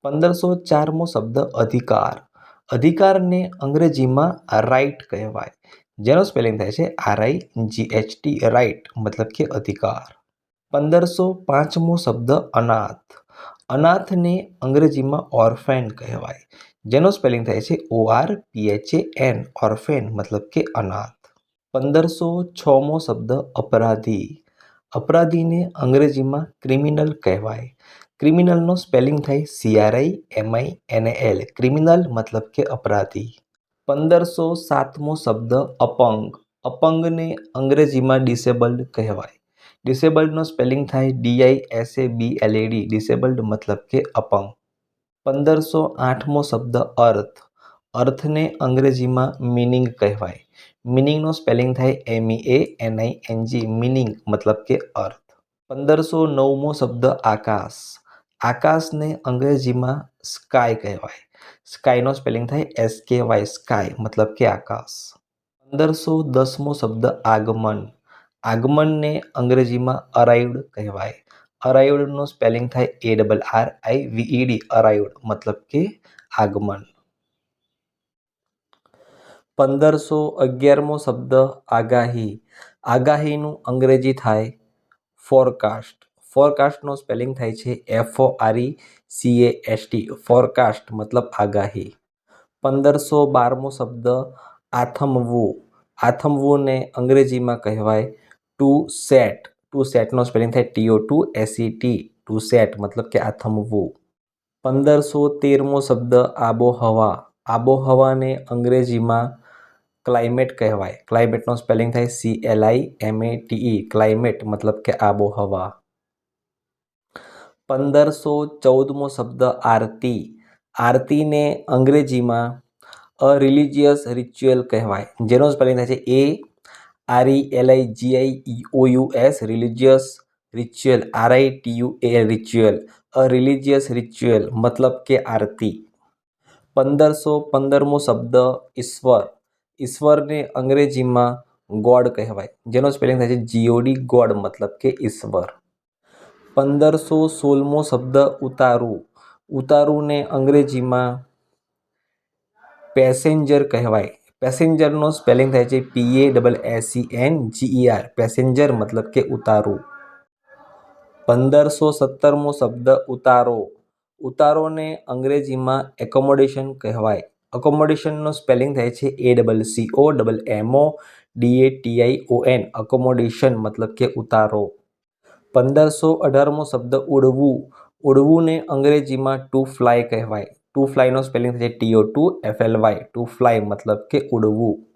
1504મો શબ્દ અધિકાર. અધિકારને અંગ્રેજીમાં રાઇટ કહેવાય, જેનો સ્પેલિંગ થાય છે RIGHT, રાઇટ મતલબ કે અધિકાર. 1505મો શબ્દ અનાથ. અનાથને અંગ્રેજીમાં ઓર્ફેન કહેવાય, જેનો સ્પેલિંગ થાય છે ORPHAN, ઓર્ફેન મતલબ કે અનાથ. 1506મો શબ્દ અપરાધી. અપરાધીને અંગ્રેજીમાં ક્રિમિનલ કહેવાય. ક્રિમિનલનો સ્પેલિંગ થાય CRIMINAL, ક્રિમિનલ મતલબ કે અપરાધી. 1507મો શબ્દ અપંગ. અપંગને અંગ્રેજીમાં ડિસેબલ્ડ કહેવાય. ડિસેબલ્ડનો સ્પેલિંગ થાય DISABLED, ડિસેબલ્ડ મતલબ કે અપંગ. 1508મો શબ્દ અર્થ. અર્થને અંગ્રેજીમાં મિનિંગ કહેવાય. મિનિંગનો સ્પેલિંગ થાય MEANING, મિનિંગ મતલબ કે અર્થ. 1509મો શબ્દ આકાશ. આકાશને અંગ્રેજીમાં સ્કાય કહેવાય. સ્કાયનો સ્પેલિંગ થાય SKY, સ્કાય મતલબ કે આકાશ. 1510મો શબ્દ આગમન. આગમનને અંગ્રેજીમાં અરાઇવ્ડ કહેવાય. અરાઇવ્ડનો સ્પેલિંગ થાય ARRIVED, અરાઇવ્ડ મતલબ કે આગમન. 1511મો શબ્દ આગાહી. આગાહીનું અંગ્રેજી થાય ફોરકાસ્ટ. ફોરકાસ્ટનો સ્પેલિંગ થાય છે FORECAST, ફોરકાસ્ટ મતલબ આગાહી. 1512મો શબ્દ આથમવું. આથમવુંને અંગ્રેજીમાં કહેવાય ટુ સેટ. ટુ સેટનો સ્પેલિંગ થાય TO2SET, ટુ સેટ મતલબ કે આથમવું. 1513મો શબ્દ આબોહવા. આબોહવાને અંગ્રેજીમાં ક્લાઇમેટ કહેવાય. ક્લાઇમેટનો સ્પેલિંગ થાય CLIMATE, ક્લાઇમેટ મતલબ કે આબોહવા. 1514મો શબ્દ આરતી. આરતીને અંગ્રેજીમાં અ રિલિજિયસ રિચ્યુઅલ કહેવાય, જેનો સ્પેલિંગ થાય છે ARELIGIOUS, religious, ritual RITUAL, ritual, અ રિલિજિયસ રિચ્યુઅલ મતલબ કે આરતી. 1515મો શબ્દ ઈશ્વર. ઈશ્વરને અંગ્રેજીમાં ગોડ કહેવાય, જેનો સ્પેલિંગ થાય છે GOD, ગોડ મતલબ કે ઈશ્વર. 1516મો શબ્દ ઉતારું. ઉતારુંને અંગ્રેજીમાં પેસેન્જર કહેવાય. પેસેન્જરનો સ્પેલિંગ થાય છે PASSENGER, પેસેન્જર મતલબ કે ઉતારું. 1517મો શબ્દ ઉતારો. ઉતારોને અંગ્રેજીમાં એકોમોડેશન કહેવાય. અકોમોડેશનનો સ્પેલિંગ થાય છે ACCOMMODATION, અકોમોડેશન મતલબ કે ઉતારો. 1518મો શબ્દ ઉડવું. ઉડવુંને અંગ્રેજીમાં ટુ ફ્લાય કહેવાય. ટુ ફ્લાયનો સ્પેલિંગ થાય છે TO2FLY, ટુ ફ્લાય મતલબ કે ઉડવું.